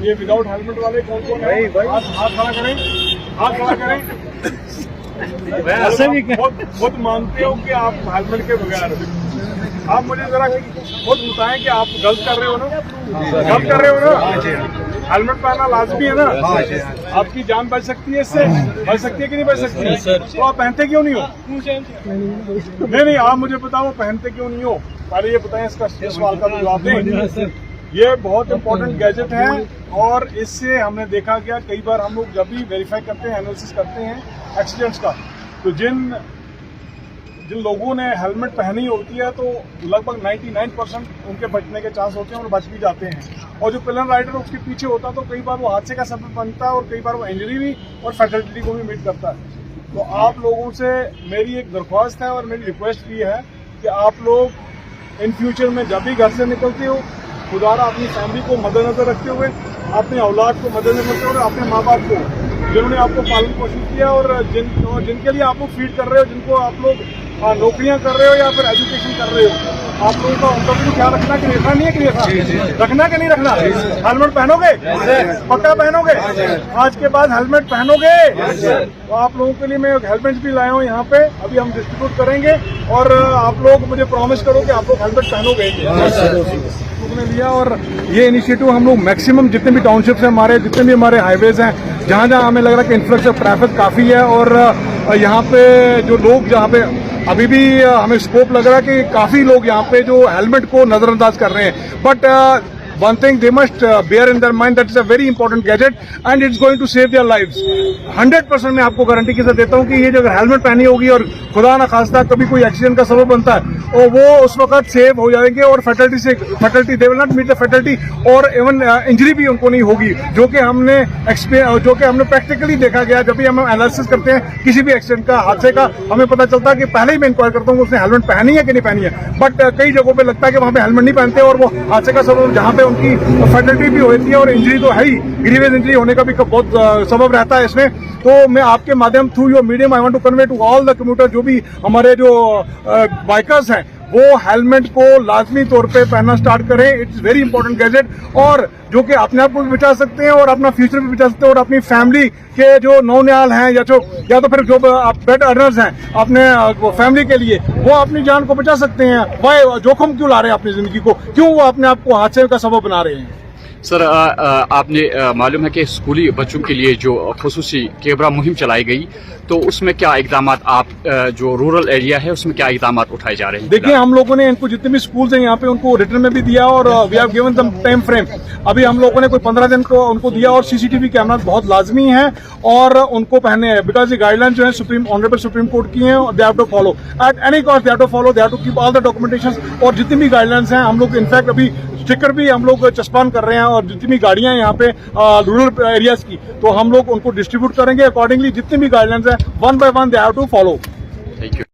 ये without helmet वाले कौन कौन है? हाथ खड़ा करें, हाथ खड़ा करें। खुद मानते हो कि आप हेलमेट के बगैर, आप मुझे जरा खुद बताएं कि आप गलत कर रहे हो ना? गलत कर रहे हो ना? हेलमेट पहनना लाजमी है ना? आपकी जान बच सकती है इससे, बच सकती है कि नहीं बच सकती? तो आप पहनते क्यों नहीं हो? नहीं, आप मुझे बताओ पहनते क्यों नहीं हो? पहले ये बताएं, इसका सवाल का जवाब दें। ये बहुत इंपॉर्टेंट गैजेट है और इससे हमने देखा गया कई बार हम लोग जब भी वेरीफाई करते हैं, एनालिसिस करते हैं एक्सीडेंट्स का, तो जिन लोगों ने हेलमेट पहनी होती है तो लगभग 99% उनके बचने के चांस होते हैं और बच भी जाते हैं। और जो पिलन राइडर उसके पीछे होता तो कई बार वो हादसे का सबब बनता है और कई बार वो इंजरी भी और फैटलिटी को भी मीट करता है। तो आप लोगों से मेरी एक दरख्वास्त है और मेरी रिक्वेस्ट भी है कि आप लोग इन फ्यूचर में जब भी घर से निकलते हो, खुदारा अपनी फैमिली को मद्देनजर रखते हुए, अपने औलाद को मद्देनजर रखते हुए, अपने माँ बाप को जिन्होंने आपको पालन पोषण किया और जिनके लिए आप लोग फीड कर रहे हो, जिनको आप लोग नौकरियां कर रहे हो या फिर एजुकेशन कर रहे हो, आप लोगों का उनका भी ख्याल रखना कि रखना नहीं है कि रखना कि नहीं रखना? हेलमेट पहनोगे? पक्का पहनोगे? आज के बाद हेलमेट पहनोगे? तो आप लोगों के लिए मैं हेलमेट भी लाया हूँ यहाँ पे, अभी हम डिस्ट्रीब्यूट करेंगे और आप लोग मुझे प्रॉमिस करो कि आप लोग हेलमेट पहनोगे। ने लिया और ये इनिशिएटिव हम लोग मैक्सिमम जितने भी टाउनशिप्स हैं हमारे, जितने भी हमारे हाईवेज हैं, जहाँ जहाँ हमें लग रहा है कि इन्फ्लक्स ऑफ ट्रैफिक काफ़ी है और यहाँ पे जो लोग, जहाँ पे अभी भी हमें स्कोप लग रहा है कि काफ़ी लोग यहाँ पे जो हेलमेट को नज़रअंदाज कर रहे हैं, but one thing they must bear in their mind that it's a very important gadget and it's going to save their lives. 100% मैं आपको गारंटी के साथ देता हूँ कि ये जो अगर हेलमेट पहनी होगी और खुदा ना खास्ता कभी कोई एक्सीडेंट का सबब बनता है और वो उस वक्त सेव हो जाएंगे और fatality they will not meet the fatality और इवन इंजरी भी उनको नहीं होगी, जो कि हमने प्रैक्टिकली देखा गया। जब भी हम एनालिसिस करते हैं किसी भी एक्सीडेंट का, हादसे का, हमें पता चलता है कि पहले ही मैं इंक्वायर करता हूँ उसने हेलमेट पहनी है कि नहीं पहनी है, बट कई जगहों पर लगता है कि वहाँ पे हेलमेट नहीं पहनते और वो हादसे का सबब, जहाँ पे उनकी फैटलिटी भी होती है और इंजरी तो है ही, ग्रीवियस इंजरी होने का भी बहुत सबब रहता है इसमें। तो मैं आपके माध्यम through your medium I want to convey to all the commuter, जो भी हमारे जो बाइकर्स हैं, वो हेलमेट को लाजमी तौर पे पहनना स्टार्ट करें। इट्स वेरी इंपॉर्टेंट गैजेट और जो कि अपने आप को भी बचा सकते हैं और अपना फ्यूचर भी बचा सकते हैं और अपनी फैमिली के जो नौनियाल हैं या तो फिर जो बेड अर्नर्स हैं अपने फैमिली के लिए, वो अपनी जान को बचा सकते हैं। वह जोखिम क्यों ला रहे हैं अपनी जिंदगी को, क्यों वो अपने आप को हादसे का सबब बना रहे हैं? सर, आपने मालूम है कि स्कूली बच्चों के लिए जो खुसूसी कैमरा मुहिम चलाई गई, तो उसमें क्या इकदाम आप जो रूरल एरिया है उसमें क्या इकदाम उठाए जा रहे हैं? देखिए, हम लोगों ने इनको जितने भी स्कूल्स हैं यहाँ पे उनको रिटर्न में भी दिया और we have given some time frame. अभी हम लोगों ने कोई 15 दिन को उनको दिया और सीसीटीवी कैमरा बहुत लाजमी है और उनको पहने हैं, बिकॉज ये गाइडलाइन जो है ऑनरेबल सुप्रीम कोर्ट की हैं और they have to follow at any cost, they have to follow, they have to keep all the documentation. और जितनी भी गाइडलाइंस हैं हम लोग इनफैक्ट अभी स्टिकर भी हम लोग चस्पान कर रहे हैं और जितनी भी गाड़ियां हैं यहाँ पे रूरल एरियाज की, तो हम लोग उनको डिस्ट्रीब्यूट करेंगे अकॉर्डिंगली। जितनी भी गाइडलाइंस है one by one they have to follow. Thank you.